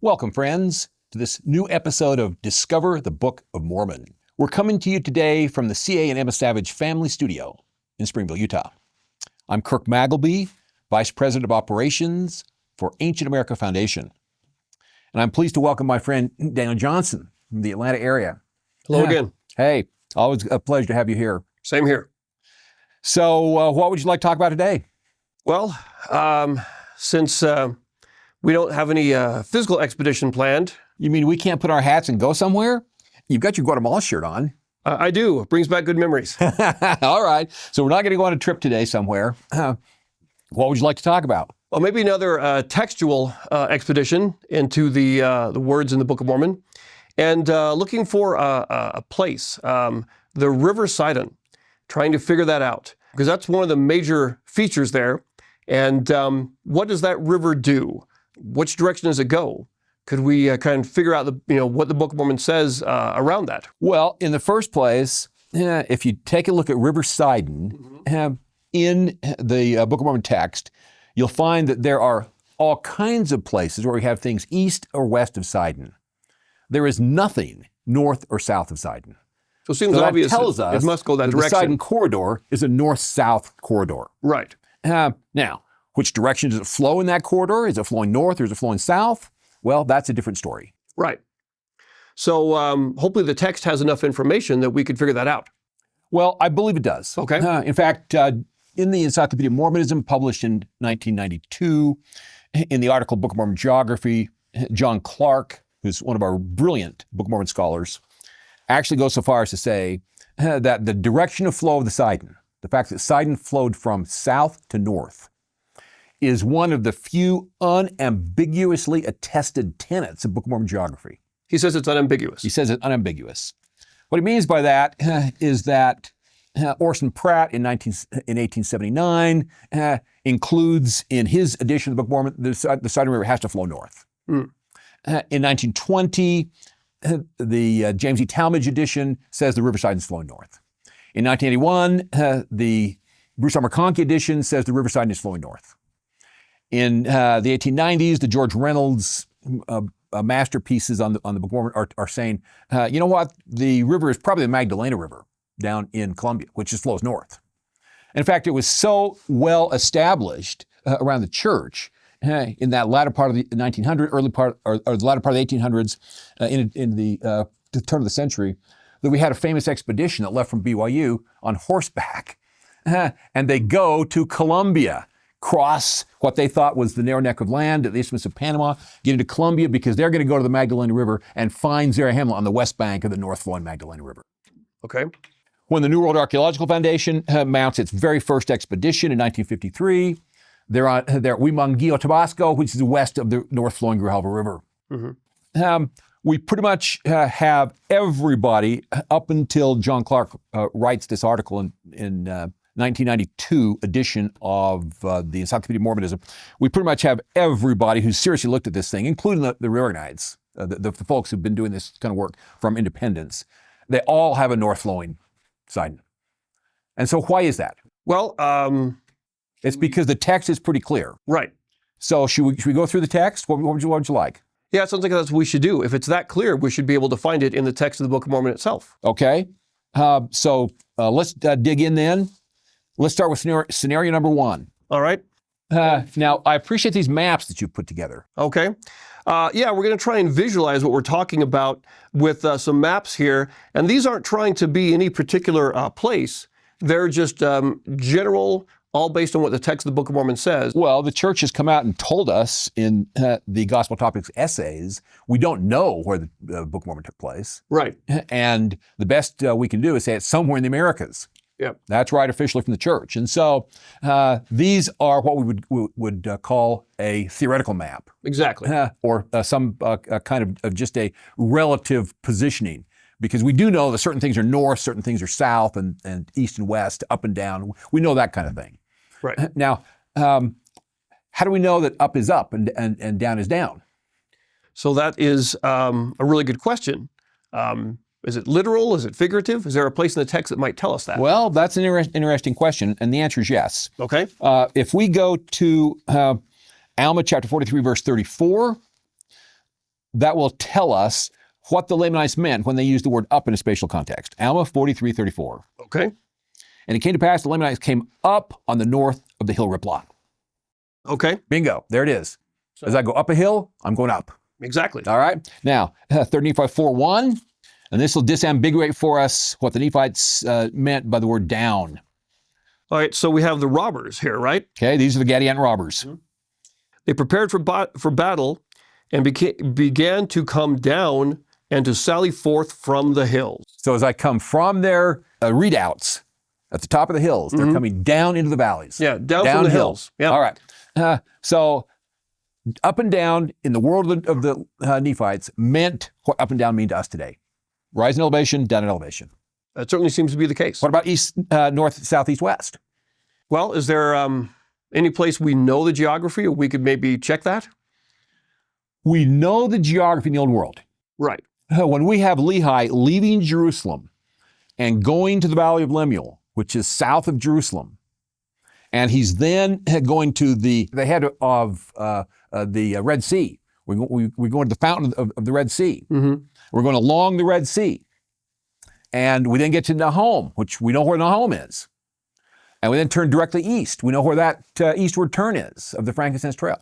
Welcome, friends, to this new episode of Discover the Book of Mormon. We're coming to you today from the C.A. and Emma Savage Family Studio in Springville, Utah. I'm Kirk Magleby, Vice President of Operations for Ancient America Foundation. And I'm pleased to welcome my friend Daniel Johnson from the Atlanta area. Hello again. Hey, always a pleasure to have you here. Same here. So what would you like to talk about today? Well, since we don't have any physical expedition planned. You mean we can't put our hats and go somewhere? You've got your Guatemala shirt on. I do. It brings back good memories. All right. So we're not going to go on a trip today somewhere. What would you like to talk about? Well, maybe another textual expedition into the words in the Book of Mormon, and looking for a place, the River Sidon, trying to figure that out, because that's one of the major features there. And what does that river do? Which direction does it go? Could we kind of figure out what the Book of Mormon says around that? Well, in the first place, if you take a look at River Sidon, in the Book of Mormon text, you'll find that there are all kinds of places where we have things east or west of Sidon. There is nothing north or south of Sidon. So it seems So obvious that tells us it must go that direction. The Sidon corridor is a north-south corridor. Right. Now, which direction does it flow in that corridor? Is it flowing north or is it flowing south? Well, that's a different story. Right. So hopefully the text has enough information that we could figure that out. Well, I believe it does. Okay. In fact, in the Encyclopedia of Mormonism, published in 1992, in the article Book of Mormon Geography, John Clark, who's one of our brilliant Book of Mormon scholars, actually goes so far as to say that the direction of flow of the Sidon, the fact that Sidon flowed from south to north, is one of the few unambiguously attested tenets of Book of Mormon geography. He says it's unambiguous. He says it's unambiguous. What he means by that is that Orson Pratt in 1879 includes in his edition of the Book of Mormon, the Sidon River has to flow north. In 1920, the James E. Talmage edition says the River Sidon is flowing north. In 1981, the Bruce R. McConkie edition says the River Sidon is flowing north. In the 1890s, the George Reynolds masterpieces on the Book of Mormon are saying, you know what, the river is probably the Magdalena River down in Columbia, which just flows north. In fact, it was so well established around the church in that latter part of the 1900s, early part, or the latter part of the 1800s, in the turn of the century, that we had a famous expedition that left from BYU on horseback, and they go to Columbia, cross what they thought was the narrow neck of land at the Isthmus of Panama, get into Columbia because they're going to go to the Magdalena River and find Zarahemla on the west bank of the north flowing Magdalena River. Okay. When the New World Archaeological Foundation mounts its very first expedition in 1953, they're at Huimanguillo, Tabasco, which is west of the north flowing Grijalva River. Mm-hmm. We pretty much have everybody up until John Clark writes this article in 1992 edition of the Encyclopedia of Mormonism. We pretty much have everybody who's seriously looked at this thing, including the Rivernites, the folks who've been doing this kind of work from independence. They all have a north-flowing Sidon. And so why is that? Well, it's because the text is pretty clear. Right. So should we go through the text? What would you like? Yeah, it sounds like that's what we should do. If it's that clear, we should be able to find it in the text of the Book of Mormon itself. Okay. So let's dig in then. Let's start with scenario number one. All right. Now, I appreciate these maps that you put together. Okay. Yeah, we're going to try and visualize what we're talking about with some maps here. And these aren't trying to be any particular place. They're just general, all based on what the text of the Book of Mormon says. Well, the church has come out and told us in the Gospel Topics essays, we don't know where the Book of Mormon took place. Right. And the best we can do is say it's somewhere in the Americas. Yeah, that's right, officially from the church. And so these are what we would call a theoretical map. Exactly. Or some kind of just a relative positioning. Because we do know that certain things are north, certain things are south, and east and west, up and down. We know that kind of thing. Right. Now, how do we know that up is up and down is down? So that is a really good question. Is it literal? Is it figurative? Is there a place in the text that might tell us that? Well, that's an interesting question, and the answer is yes. Okay. If we go to Alma chapter 43, verse 34, that will tell us what the Lamanites meant when they used the word up in a spatial context. Alma 43:34. Okay. And it came to pass the Lamanites came up on the north of the hill Riplah. Okay. Bingo. There it is. As I go up a hill, I'm going up. Exactly. All right. Now, 3 Nephi 4:1, and this will disambiguate for us what the Nephites meant by the word down. All right. So we have the robbers here, right? Okay, these are the Gadian robbers. They prepared for battle and began to come down and to sally forth from the hills. So as I come from their readouts at the top of the hills, they're coming down into the valleys. Yeah, down from the hills. Yeah. All right. So up and down in the world of the Nephites meant what up and down mean to us today. Rise in elevation, down in elevation. That certainly seems to be the case. What about east, north, south, east, west? Well, is there any place we know the geography or we could maybe check that? We know the geography in the Old World. Right. When we have Lehi leaving Jerusalem and going to the Valley of Lemuel, which is south of Jerusalem, and he's then going to the head of the Red Sea. We're going to the fountain of the Red Sea. We're going along the Red Sea. And we then get to Nahom, which we know where Nahom is. And we then turn directly east. We know where that eastward turn is of the frankincense trail.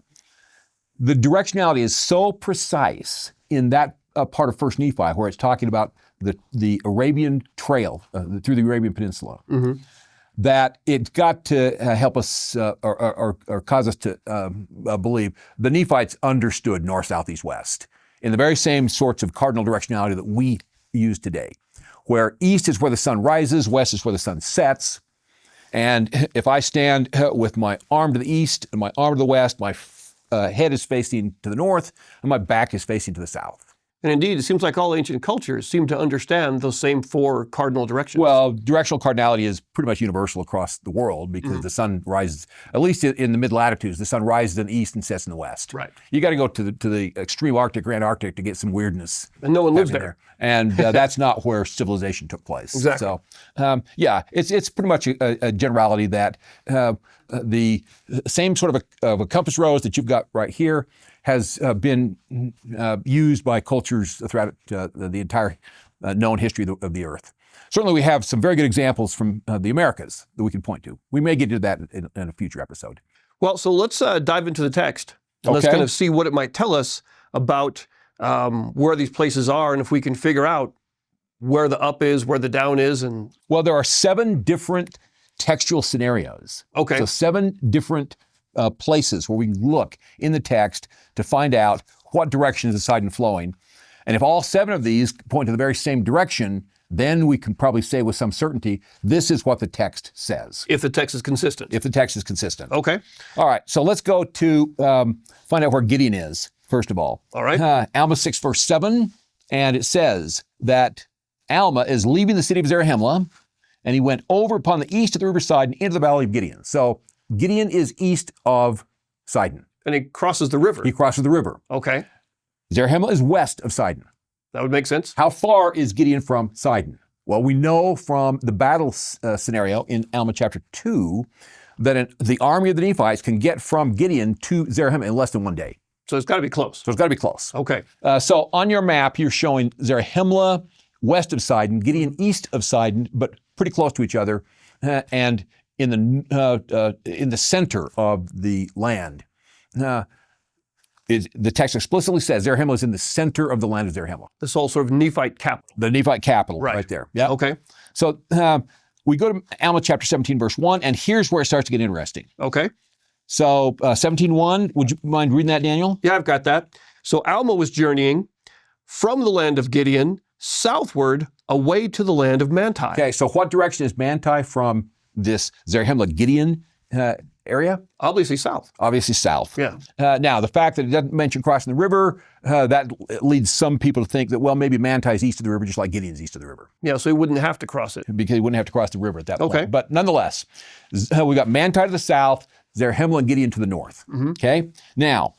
The directionality is so precise in that part of First Nephi, where it's talking about the Arabian trail through the Arabian Peninsula, that it's got to help us or cause us to believe the Nephites understood north, south, east, west in the very same sorts of cardinal directionality that we use today, where east is where the sun rises, west is where the sun sets. And if I stand with my arm to the east and my arm to the west, my head is facing to the north and my back is facing to the south. And indeed, it seems like all ancient cultures seem to understand those same four cardinal directions. Well, directional cardinality is pretty much universal across the world because the sun rises, at least in the mid-latitudes, the sun rises in the east and sets in the west. Right. You got to go to the extreme Arctic, Grand Arctic to get some weirdness. And no one lives there. And that's not where civilization took place. Exactly. So, yeah, it's pretty much a generality that the same sort of a compass rose that you've got right here has been used by cultures throughout the entire known history of the earth. Certainly we have some very good examples from the Americas that we can point to. We may get into that in a future episode. Well, so let's dive into the text. And let's kind of see what it might tell us about where these places are and if we can figure out where the up is, where the down is. And well, there are 7 different textual scenarios. Okay. So 7 different places where we can look in the text to find out what direction is the Sidon flowing. And if all 7 of these point to the very same direction, then we can probably say with some certainty, this is what the text says. If the text is consistent. If the text is consistent. Okay. All right, so let's go to find out where Gideon is, first of all. All right. Alma 6, verse 7, and it says that Alma is leaving the city of Zarahemla, and he went over upon the east of the River Sidon into the valley of Gideon. So Gideon is east of Sidon. And he crosses the river. He crosses the river. Okay. Zarahemla is west of Sidon. That would make sense. How far is Gideon from Sidon? Well, we know from the battle scenario in Alma chapter 2 that the army of the Nephites can get from Gideon to Zarahemla in less than 1 day. So it's got to be close. So it's got to be close. Okay. So on your map, you're showing Zarahemla west of Sidon, Gideon east of Sidon, but pretty close to each other, and in the center of the land. The text explicitly says Zarahemla is in the center of the land of Zarahemla. This whole sort of Nephite capital. The Nephite capital, right there. Yeah. Okay. So we go to Alma chapter 17, verse 1, and here's where it starts to get interesting. Okay. So 17:1, would you mind reading that, Daniel? Yeah, I've got that. So Alma was journeying from the land of Gideon southward away to the land of Manti. Okay, so what direction is Manti from this Zarahemla Gideon area? Obviously south. Obviously south. Yeah. Now, the fact that it doesn't mention crossing the river, that leads some people to think that, well, maybe Manti is east of the river, just like Gideon's east of the river. Yeah, so he wouldn't have to cross it. Because he wouldn't have to cross the river at that point. Okay. But nonetheless, we got Manti to the south, Zarahemla and Gideon to the north. Okay? Now,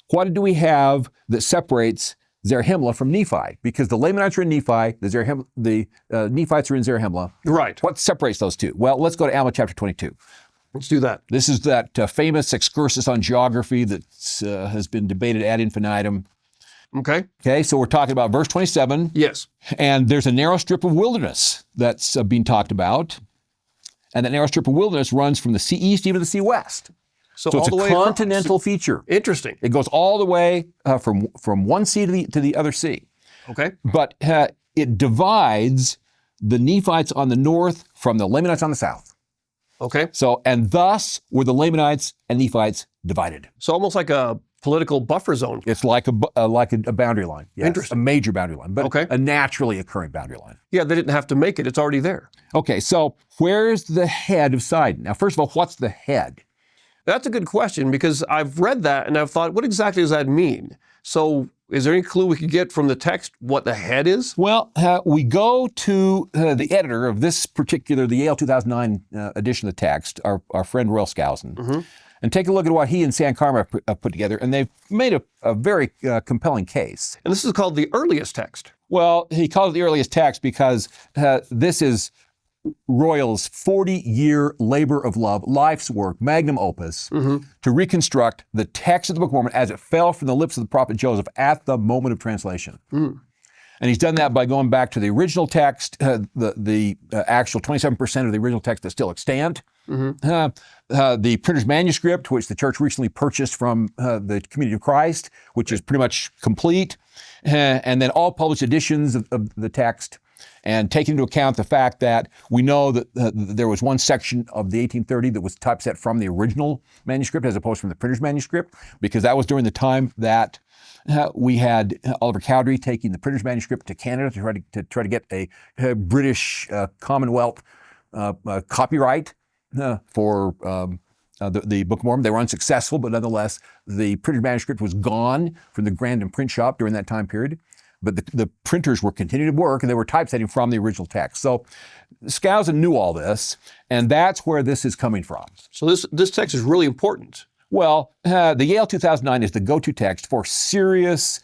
what do we have that separates Zarahemla from Nephi? Because the Lamanites are in Nephi, the Nephites are in Zarahemla. Right. What separates those two? Well, let's go to Alma chapter 22. Let's do that. This is that famous excursus on geography that has been debated ad infinitum. Okay. Okay, so we're talking about verse 27, Yes. and there's a narrow strip of wilderness that's being talked about. And that narrow strip of wilderness runs from the sea east even to the sea west. So So all it's the a way across. continental feature. Interesting. It goes all the way from one sea to the other sea. Okay. But it divides the Nephites on the north from the Lamanites on the south. Okay. So, and thus were the Lamanites and Nephites divided. So almost like a political buffer zone. It's like a boundary line. Yes, Interesting. a major boundary line, but Okay. a naturally occurring boundary line. Yeah, they didn't have to make it. It's already there. Okay, so where's the head of Sidon? Now, first of all, what's the head? That's a good question because I've read that and I've thought, what exactly does that mean? So is there any clue we could get from the text what the head is? Well, we go to the editor of this particular, the Yale 2009 edition of the text, our friend Royal Skousen, and take a look at what he and San Karma have put together, and they've made a very compelling case. And this is called the earliest text. Well, he calls it the earliest text because this is Royal's 40-year labor of love, life's work, magnum opus, to reconstruct the text of the Book of Mormon as it fell from the lips of the prophet Joseph at the moment of translation. And he's done that by going back to the original text, the actual 27% of the original text that's still extant, the printer's manuscript, which the church recently purchased from the Community of Christ, which is pretty much complete, and then all published editions of the text, and taking into account the fact that we know that there was one section of the 1830 that was typeset from the original manuscript as opposed from the printer's manuscript, because that was during the time that we had Oliver Cowdery taking the printer's manuscript to Canada to try to get a British Commonwealth copyright for the Book of Mormon. They were unsuccessful, but nonetheless, the printer's manuscript was gone from the Grandin print shop during that time period. But the printers were continuing to work, and they were typesetting from the original text. So Skousen knew all this, and that's where this is coming from. So this text is really important. Well, the Yale 2009 is the go-to text for serious,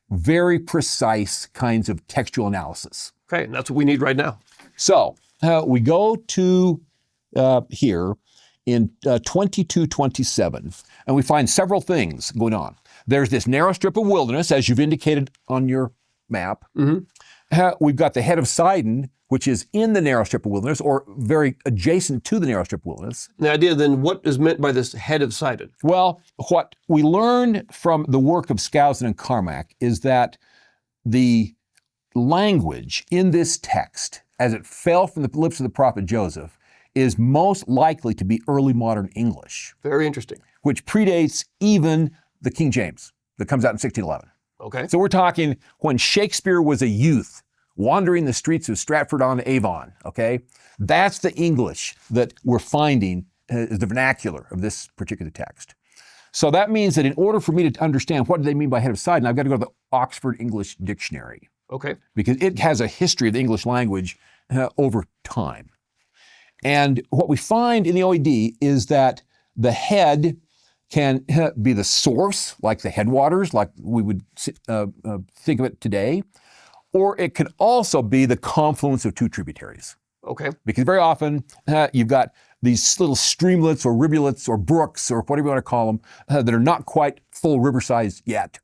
very precise kinds of textual analysis. Okay, and that's what we need right now. So we go to here in 2227, and we find several things going on. There's this narrow strip of wilderness, as you've indicated on your map. We've got the head of Sidon, which is in the narrow strip of wilderness, or very adjacent to the narrow strip of wilderness. The idea then, what is meant by this head of Sidon? Well, what we learn from the work of Skousen and Carmack is that the language in this text, as it fell from the lips of the prophet Joseph, is most likely to be early modern English, Very interesting. which predates even the King James that comes out in 1611. Okay. So we're talking when Shakespeare was a youth wandering the streets of Stratford-on-Avon, okay? That's the English that we're finding is the vernacular of this particular text. So that means that in order for me to understand what do they mean by head of Sidon, I've got to go to the Oxford English Dictionary, Okay. because it has a history of the English language over time. And what we find in the OED is that the head can be the source, like the headwaters, like we would think of it today, or it can also be the confluence of two tributaries. Okay. Because very often you've got these little streamlets or rivulets or brooks or whatever you want to call them that are not quite full river size yet.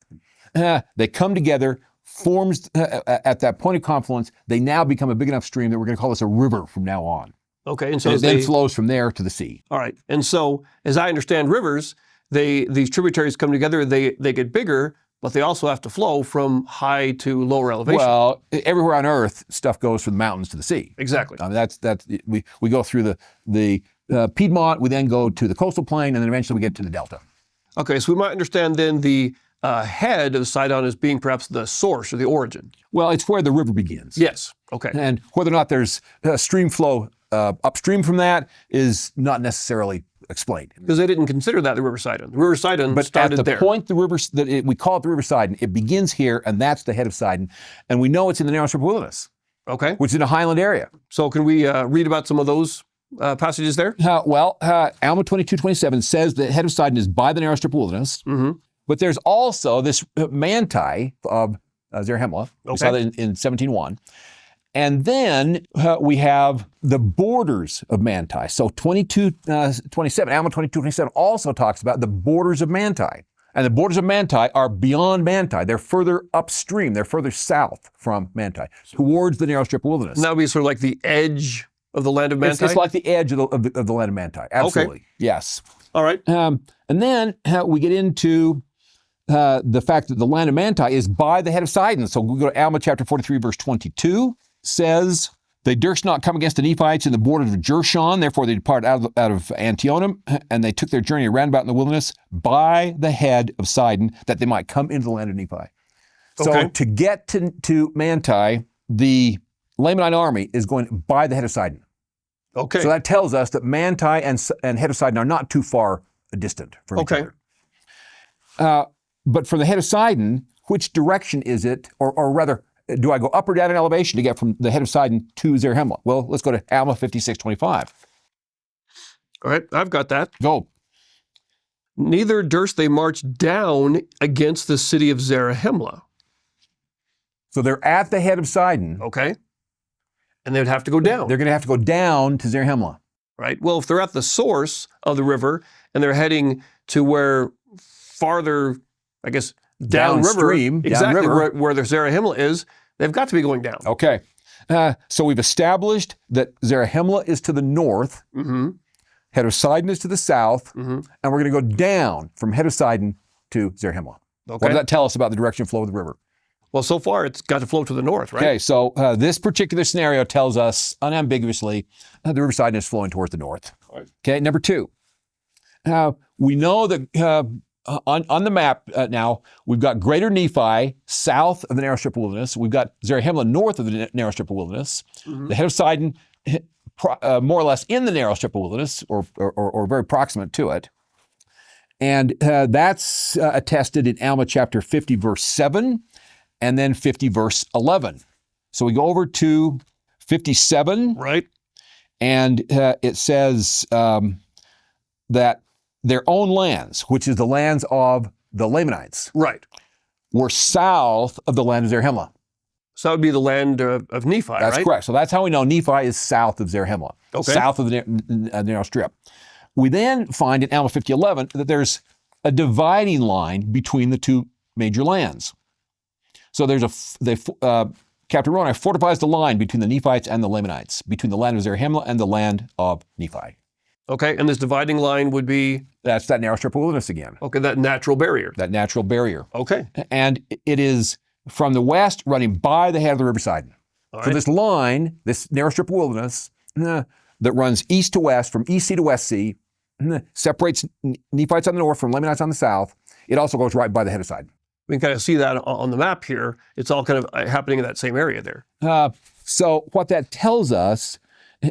They come together, forms at that point of confluence, they now become a big enough stream that we're going to call this a river from now on. Okay. And so And it then flows from there to the sea. all right. And so as I understand rivers, these tributaries come together, they get bigger, but they also have to flow from high to lower elevation. Well, everywhere on Earth, stuff goes from the mountains to the sea. Exactly. I mean, we go through the Piedmont, we then go to the coastal plain, and then eventually we get to the Delta. Okay, so we might understand then the head of Sidon as being perhaps the source or the origin. Well, it's where the river begins. Yes. Okay. And whether or not there's stream flow upstream from that is not necessarily explained. Because they didn't consider that the River Sidon. The River Sidon But started at the there. point we call it the River Sidon, it begins here, and that's the head of Sidon. And we know it's in the narrow strip of wilderness, Okay. which is in a highland area. So can we read about some of those passages there? Alma 22:27 says the head of Sidon is by the narrow strip of wilderness. But there's also this Manti of Zarahemla. We saw that in 17:1. And then we have the borders of Manti. So 22:27, Alma 22:27 also talks about the borders of Manti. And the borders of Manti are beyond Manti. They're further upstream. They're further south from Manti, towards the narrow strip of wilderness. And that would be sort of like the edge of the land of Manti? It's like the edge of the land of Manti. Absolutely. Okay. Yes. All right. And then we get into the fact that the land of Manti is by the head of Sidon. So we go to Alma chapter 43, verse 22, says, they durst not come against the Nephites in the borders of Jershon, therefore they departed out of Antionum, and they took their journey round about in the wilderness by the head of Sidon, that they might come into the land of Nephi. So Okay. to get to Manti, the Lamanite army is going by the head of Sidon. Okay. So that tells us that Manti and head of Sidon are not too far distant from each Okay. other. But for the head of Sidon, which direction is it, or rather, do I go up or down in elevation to get from the head of Sidon to Zarahemla? Well, let's go to Alma 56:25. All right. I've got that. Go. Neither durst they march down against the city of Zarahemla. So they're at the head of Sidon. Okay. And they would have to go down. They're going to have to go down to Zarahemla. Right. Well, if they're at the source of the river and they're heading to where farther, I guess, Downstream, river, exactly downriver. where the Zarahemla is, they've got to be going down. Okay. So we've established that Zarahemla is to the north, Mm-hmm. head of Sidon is to the south, Mm-hmm. and we're going to go down from head of Sidon to Zarahemla. What Okay. does that tell us about the direction of flow of the river? Well, so far it's got to flow to the north, right? Okay, so this particular scenario tells us unambiguously the River Sidon is flowing towards the north. All right. Okay, number two, we know that on the map now, we've got Greater Nephi south of the narrow strip of wilderness. We've got Zarahemla north of the narrow strip of wilderness. Mm-hmm. The head of Sidon, more or less in the narrow strip of wilderness, or very proximate to it. And that's attested in Alma chapter 50, verse 7, and then 50, verse 11. So we go over to 57, Right. and it says that their own lands, which is the lands of the Lamanites, Right. were south of the land of Zarahemla. So that would be the land of Nephi, That's right? correct. So that's how we know Nephi is south of Zarahemla, Okay. south of the narrow strip. We then find in Alma 50:11 that there's a dividing line between the two major lands. So there's Captain Ronai fortifies the line between the Nephites and the Lamanites, between the land of Zarahemla and the land of Nephi. Okay. And this dividing line would be, That's that narrow strip of wilderness again, okay, that natural barrier. that natural barrier. Okay. And it is from the west running by the head of the River Sidon. All So right. this line, this narrow strip of wilderness that runs east to west, from East Sea to West Sea, separates Nephites on the north from Lamanites on the south. It also goes right by the head of Sidon. We can kind of see that on the map here. It's all kind of happening in that same area there. So what that tells us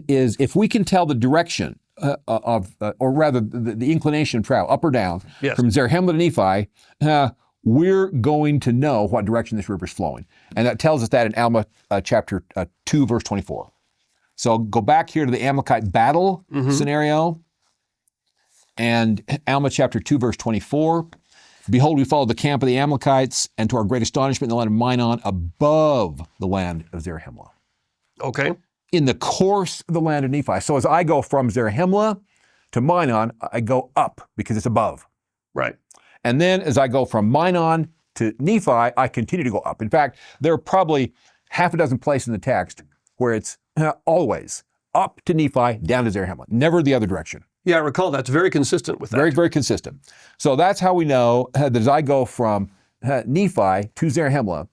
is if we can tell the direction or rather the inclination of travel, up or down, Yes. from Zarahemla to Nephi, we're going to know what direction this river is flowing. And that tells us that in Alma chapter 2, verse 24. So go back here to the Amalekite battle scenario, and Alma chapter 2, verse 24. Behold, we followed the camp of the Amalekites, and to our great astonishment, in the land of Minon, above the land of Zarahemla, Okay. in the course of the land of Nephi. So as I go from Zarahemla to Minon, I go up because it's above. Right. And then as I go from Minon to Nephi, I continue to go up. In fact, there are probably half a dozen places in the text where it's always up to Nephi, down to Zarahemla, never the other direction. Yeah, I recall that's very consistent with that. Very, very consistent. So that's how we know that as I go from Nephi to Zarahemla,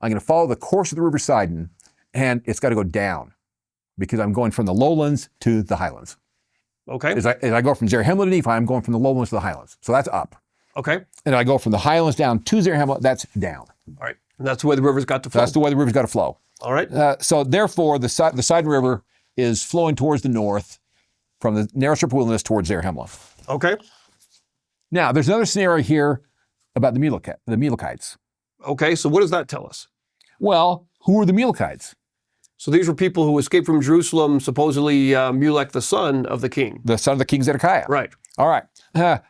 I'm going to follow the course of the River Sidon, and it's got to go down because I'm going from the lowlands to the highlands. Okay. As I go from Zarahemla to Nephi, I'm going from the lowlands to the highlands. So that's up. Okay. And I go from the highlands down to Zarahemla, that's down. All right. And that's the way the river's got to flow. That's the way the river's got to flow. All right. So therefore, the Sidon River is flowing towards the north from the narrow strip of wilderness towards Zarahemla. Okay. Now, there's another scenario here about the Mulekites. Okay. So what does that tell us? Well, who are the Mulekites? So these were people who escaped from Jerusalem, supposedly Mulek, the son of the king. The son of the king Zedekiah. Right. All right.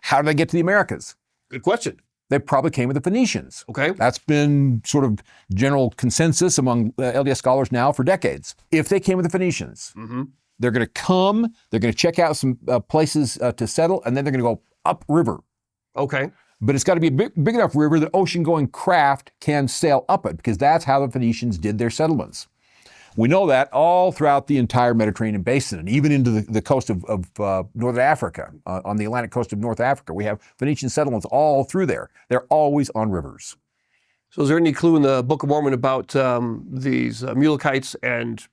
How did they get to the Americas? Good question. They probably came with the Phoenicians. Okay. That's been sort of general consensus among LDS scholars now for decades. If they came with the Phoenicians, they're going to come, they're going to check out some places to settle, and then they're going to go upriver. Okay. but it's got to be a big enough river that ocean-going craft can sail up it, because that's how the Phoenicians did their settlements. We know that all throughout the entire Mediterranean basin, and even into the coast of northern Africa, on the Atlantic coast of North Africa. We have Phoenician settlements all through there. They're always on rivers. So is there any clue in the Book of Mormon about these Mulekites and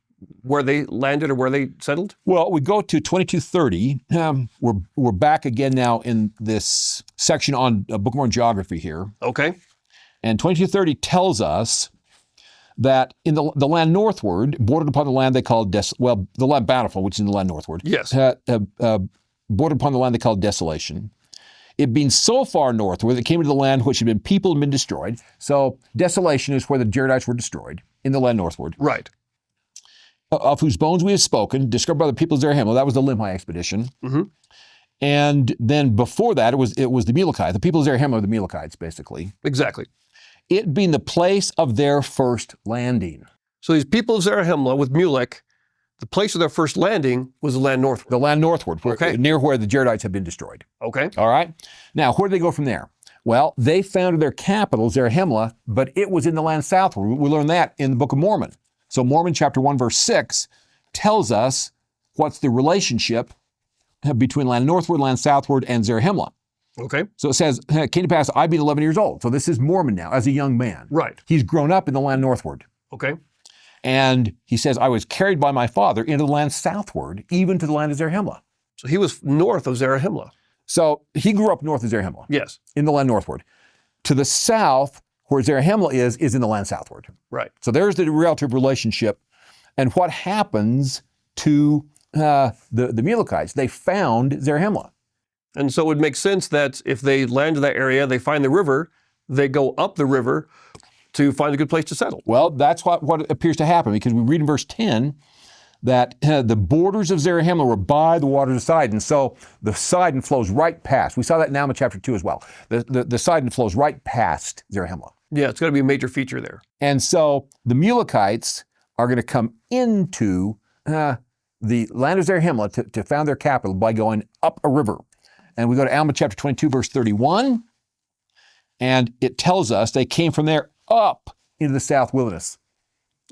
where they landed or where they settled? Well, we go to 2230. We're back again now in this section on Book of Mormon geography here. Okay. And 2230 tells us that in the land northward, bordered upon the land they called, the land bountiful, which is in the land northward. Yes. Bordered upon the land they called desolation. It being so far northward, it came into the land which had been peopled and been destroyed. So desolation is where the Jaredites were destroyed, in the land northward. Right. Of whose bones we have spoken, discovered by the people of Zarahemla. That was the Limhi expedition. Mm-hmm. And then before that, it was the Mulekites. The people of Zarahemla are the Mulekites, basically. Exactly. It being the place of their first landing. So these people of Zarahemla with Mulek, the place of their first landing was the land northward. The land northward, Okay. near where the Jaredites have been destroyed. Okay. All right? Now, where did they go from there? Well, they founded their capital, Zarahemla, but it was in the land southward. We learn that in the Book of Mormon. So Mormon chapter 1, verse 6 tells us what's the relationship between land northward, land southward, and Zarahemla. Okay. So it says, it came to pass, I being 11 years old. So this is Mormon now, as a young man. Right. He's grown up in the land northward. Okay. And he says, I was carried by my father into the land southward, even to the land of Zarahemla. So he was north of Zarahemla. So he grew up north of Zarahemla. Yes. In the land northward. To the south, where Zarahemla is in the land southward. Right. So there's the relative relationship. And what happens to the Mulekites? They found Zarahemla. And so it would make sense that if they land in that area, they find the river, they go up the river to find a good place to settle. Well, that's what appears to happen, because we read in verse 10 that the borders of Zarahemla were by the waters of Sidon. So the Sidon flows right past. We saw that in Alma chapter 2 as well. The Sidon flows right past Zarahemla. Yeah, it's got to be a major feature there. And so the Mulekites are going to come into the land of Zarahemla to found their capital by going up a river. And we go to Alma chapter 22, verse 31, and it tells us they came from there up into the south wilderness.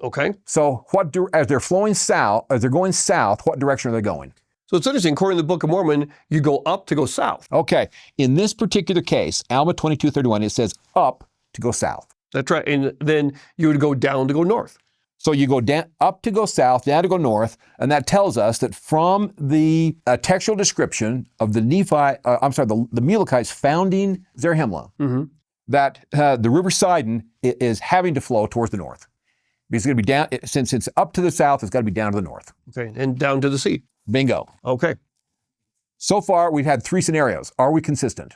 Okay. So as they're flowing south, as they're going south, what direction are they going? So it's interesting, according to the Book of Mormon, you go up to go south. Okay. In this particular case, Alma 22:31, it says up to go south. That's right. And then you would go down to go north. So you go down, up to go south, down to go north, and that tells us that from the textual description of the the Mulekites founding Zarahemla, that the River Sidon is having to flow towards the north. Because it's going to be down, since it's up to the south, it's got to be down to the north. Okay, and down to the sea. Bingo. Okay. So far, we've had three scenarios. Are we consistent?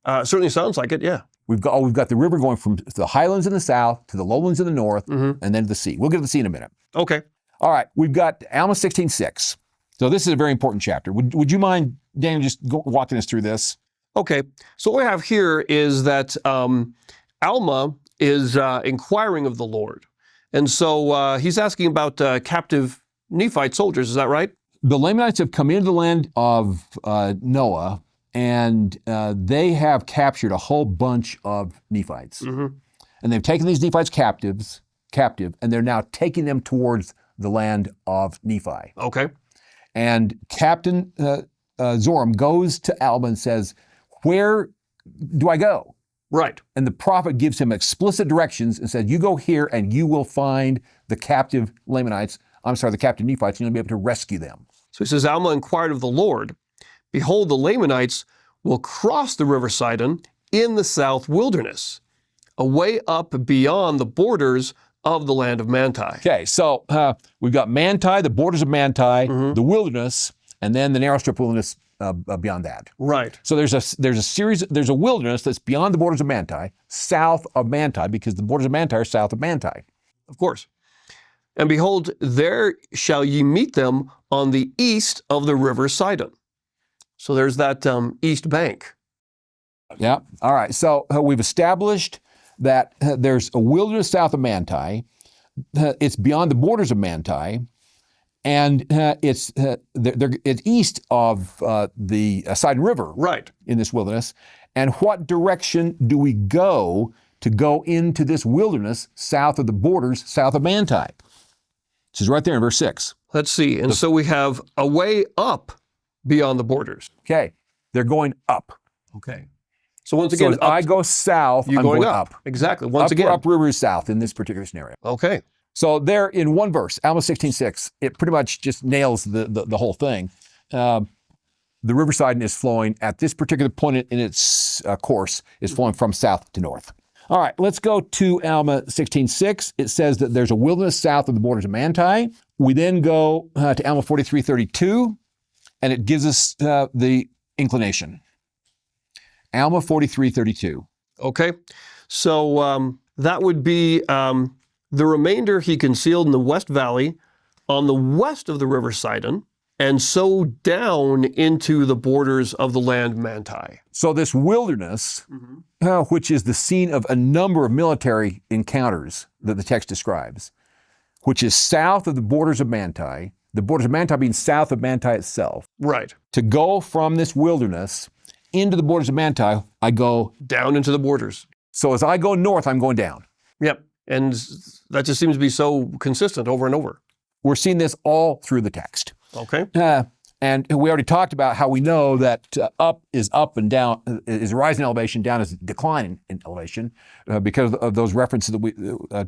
Certainly sounds like it, yeah. We've got the river going from the highlands in the south to the lowlands in the north, and then to the sea. We'll get to the sea in a minute. Okay. All right, we've got Alma 16:6. So this is a very important chapter. Would you mind, Daniel, just walking us through this? Okay. So what we have here is that Alma is inquiring of the Lord. And so he's asking about captive Nephite soldiers. Is that right? The Lamanites have come into the land of Noah, and they have captured a whole bunch of Nephites. And they've taken these Nephites captive, and they're now taking them towards the land of Nephi. Okay. And Captain Zoram goes to Alma and says, where do I go? Right. And the prophet gives him explicit directions and says, you go here and you will find the captive Nephites, and you'll be able to rescue them. So he says, Alma inquired of the Lord, behold, the Lamanites will cross the River Sidon in the south wilderness, away up beyond the borders of the land of Manti. Okay, so we've got Manti, the borders of Manti, the wilderness, and then the narrow strip wilderness beyond that. Right. So there's a wilderness that's beyond the borders of Manti, south of Manti, because the borders of Manti are south of Manti. Of course. And behold, there shall ye meet them on the east of the River Sidon. So there's that east bank. Yeah. All right. So we've established that there's a wilderness south of Manti. It's beyond the borders of Manti, and it's east of the Sidon River. Right. In this wilderness, And what direction do we go to go into this wilderness south of the borders, south of Manti? This is right there in verse 6. Let's see. And so we have a way up beyond the borders. Okay, they're going up. Okay. So once again, So as I go south, you're I'm going going up. Exactly. Once again. Upriver is south in this particular scenario. Okay. So there in one verse, Alma 16:6, it pretty much just nails the whole thing. The River Sidon is flowing at this particular point in its course, is flowing from south to north. All right, let's go to Alma 16:6. It says that there's a wilderness south of the borders of Manti. We then go to Alma 43:32, and it gives us the inclination. Alma 43:32. Okay. So that would be the remainder he concealed in the west valley on the west of the River Sidon, and so down into the borders of the land Manti. So this wilderness, which is the scene of a number of military encounters that the text describes, which is south of the borders of Manti, the borders of Manti being south of Manti itself. Right. To go from this wilderness into the borders of Manti, I go down into the borders. So as I go north, I'm going down. Yep. And that just seems to be so consistent over and over. We're seeing this all through the text. Okay. And we already talked about how we know that up is up and down is rising in elevation, down is declining in elevation because of those references that we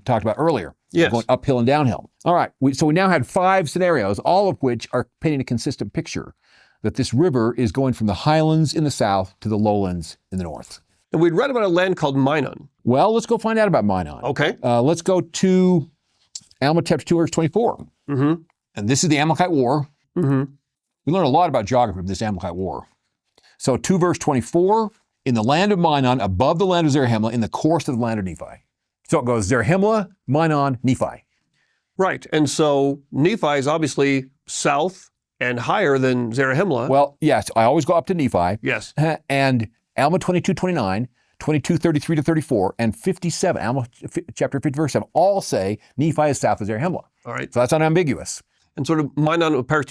talked about earlier. Yes. Going uphill and downhill. All right. So we now had 5 scenarios, all of which are painting a consistent picture that this river is going from the highlands in the south to the lowlands in the north. And we'd read about a land called Minon. Well, let's go find out about Minon. Okay. Let's go to Alma chapter 2, verse 24. Mm-hmm. And this is the Amalekite War. Mm-hmm. We learn a lot about geography from this Amalekite War. So 2 verse 24, in the land of Minon, above the land of Zarahemla, in the course of the land of Nephi. So it goes Zarahemla, Minon, Nephi. Right. And so Nephi is obviously south and higher than Zarahemla. Well, yes, I always go up to Nephi. Yes. And Alma 22:29, 22:33 to 34, and 57, Alma chapter 50, verse 7, all say Nephi is south of Zarahemla. All right. So that's unambiguous. And sort of Minon appears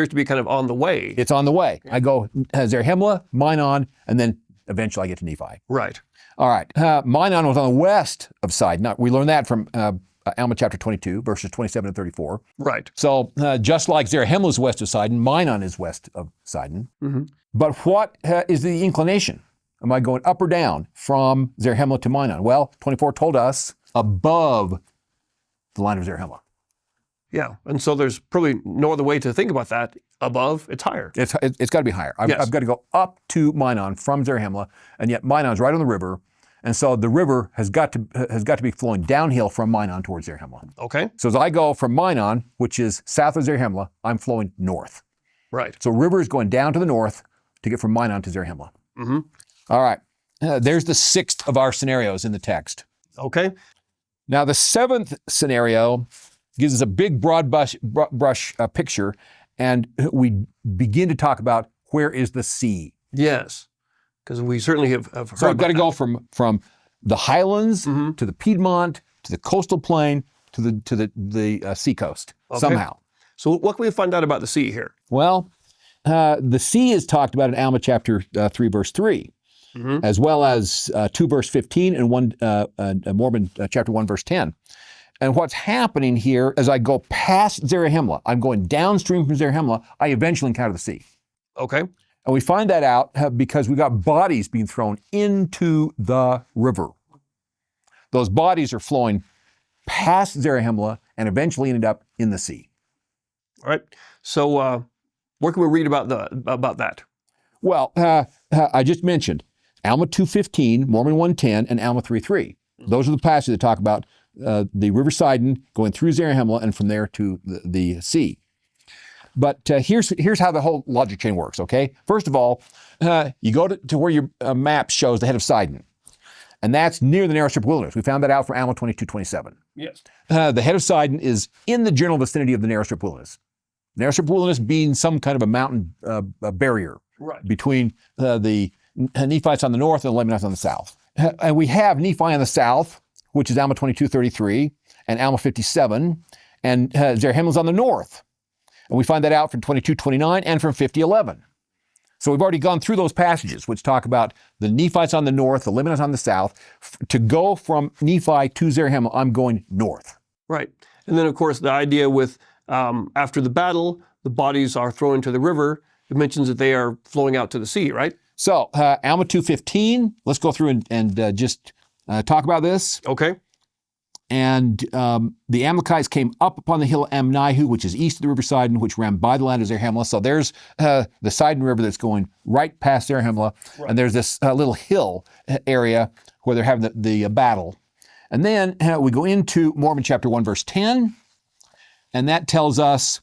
to be kind of on the way. It's on the way. I go Zarahemla, Minon, and then eventually I get to Nephi. Right. All right. Minon was on the west of Sidon. We learned that from Alma chapter 22, verses 27 and 34. Right. So just like Zarahemla is west of Sidon, Minon is west of Sidon. Mm-hmm. But what is the inclination? Am I going up or down from Zarahemla to Minon? Well, 24 told us above the line of Zarahemla. Yeah. And so there's probably no other way to think about that. Above, it's higher. It's got to be higher. Yes. I've got to go up to Minon from Zarahemla, and yet Minon's right on the river. And so the river has got to be flowing downhill from Minon towards Zarahemla. Okay. So as I go from Minon, which is south of Zarahemla, I'm flowing north. Right. So river is going down to the north to get from Minon to Zarahemla. Mm-hmm. All right. There's the 6th of our scenarios in the text. Okay. Now the 7th scenario gives us a big broad brush picture, and we begin to talk about where is the sea. Yes. Because we certainly have heard So I've got to about go from the highlands Mhm. to the Piedmont to the coastal plain to the seacoast Okay. somehow. So what can we find out about the sea here? Well, the sea is talked about in Alma chapter 3, verse 3, Mhm. as well as 2 verse 15 and Mormon chapter 1, verse 10. And what's happening here as I go past Zarahemla, I'm going downstream from Zarahemla, I eventually encounter the sea. Okay. And we find that out because we got bodies being thrown into the river. Those bodies are flowing past Zarahemla and eventually ended up in the sea. All right. So where can we read about that? Well, I just mentioned Alma 2:15, Mormon 1:10, and Alma 3:3. Those are the passages that talk about the River Sidon going through Zarahemla and from there to the sea. But here's how the whole logic chain works, okay? First of all, you go to where your map shows the head of Sidon, and that's near the narrow strip wilderness. We found that out from Alma 22:27. Yes. The head of Sidon is in the general vicinity of the narrow strip wilderness. Narrow strip wilderness being some kind of a mountain barrier Right. between the Nephites on the north and the Lamanites on the south. And we have Nephi on the south, which is Alma 22:33 and Alma 57, and Zarahemla's on the north. And we find that out from 22:29 and from 50:11. So we've already gone through those passages, which talk about the Nephites on the north, the Lamanites on the south. To go from Nephi to Zarahemla, I'm going north. Right. And then, of course, the idea with after the battle, the bodies are thrown into the river. It mentions that they are flowing out to the sea, right? So Alma 2:15, let's go through and just talk about this. Okay. And the Amalekites came up upon the hill of Amnihu, which is east of the River Sidon, which ran by the land of Zarahemla. So there's the Sidon River that's going right past Zarahemla. Right. And there's this little hill area where they're having the battle. And then we go into Mormon chapter 1, verse 10. And that tells us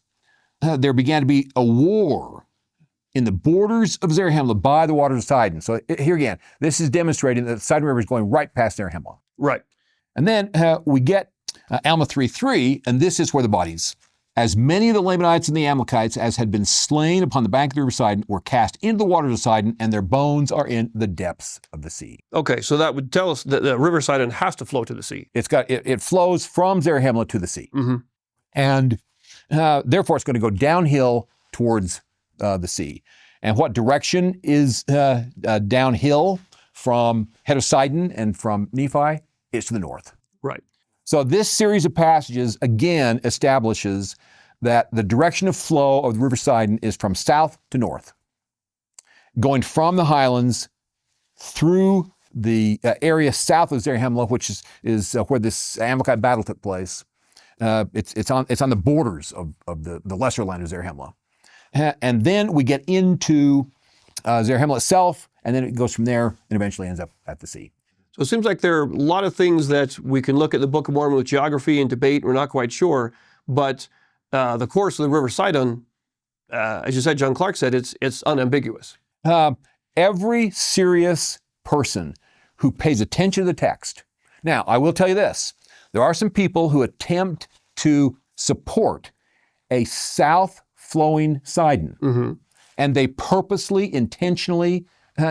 there began to be a war in the borders of Zarahemla by the waters of Sidon. So here again, this is demonstrating that the Sidon River is going right past Zarahemla. Right. And then we get Alma 3:3, and this is where the bodies, as many of the Lamanites and the Amalekites as had been slain upon the bank of the River Sidon, were cast into the waters of Sidon, and their bones are in the depths of the sea. Okay, so that would tell us that the River Sidon has to flow to the sea. It flows from Zarahemla to the sea. Mm-hmm. And therefore it's going to go downhill towards the sea. And what direction is downhill from head of Sidon and from Nephi? It's to the north. Right. So this series of passages again establishes that the direction of flow of the River Sidon is from south to north, going from the highlands through the area south of Zarahemla, which is where this Amalekite battle took place. It's on the borders of the lesser land of Zarahemla. And then we get into Zarahemla itself, and then it goes from there and eventually ends up at the sea. So it seems like there are a lot of things that we can look at the Book of Mormon with geography and debate. We're not quite sure, but the course of the River Sidon, as you said, John Clark said, it's unambiguous. Every serious person who pays attention to the text. Now, I will tell you this. There are some people who attempt to support a south-flowing Sidon, mm-hmm. and they purposely, intentionally,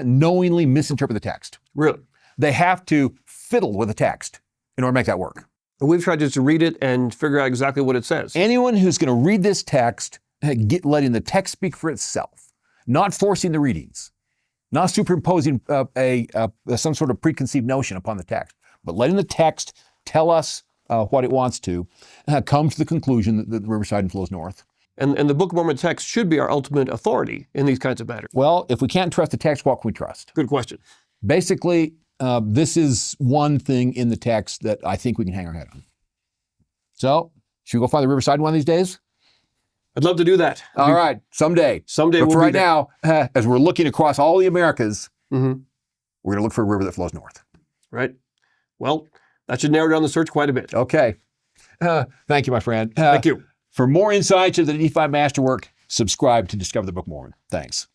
knowingly misinterpret the text. Really? They have to fiddle with the text in order to make that work. We've tried just to read it and figure out exactly what it says. Anyone who's going to read this text, letting the text speak for itself, not forcing the readings, not superimposing some sort of preconceived notion upon the text, but letting the text tell us what it wants to, come to the conclusion that the River Sidon flows north. And the Book of Mormon text should be our ultimate authority in these kinds of matters. Well, if we can't trust the text, what can we trust? Good question. Basically, this is one thing in the text that I think we can hang our head on. So, should we go find the River Sidon one of these days? I'd love to do that. All right, someday. Someday but we'll for be right there. now, as we're looking across all the Americas, mm-hmm. we're going to look for a river that flows north. Right. Well, that should narrow down the search quite a bit. Okay. Thank you, my friend. Thank you. For more insights into the Nephi Masterwork, subscribe to Discover the Book of Mormon. Thanks.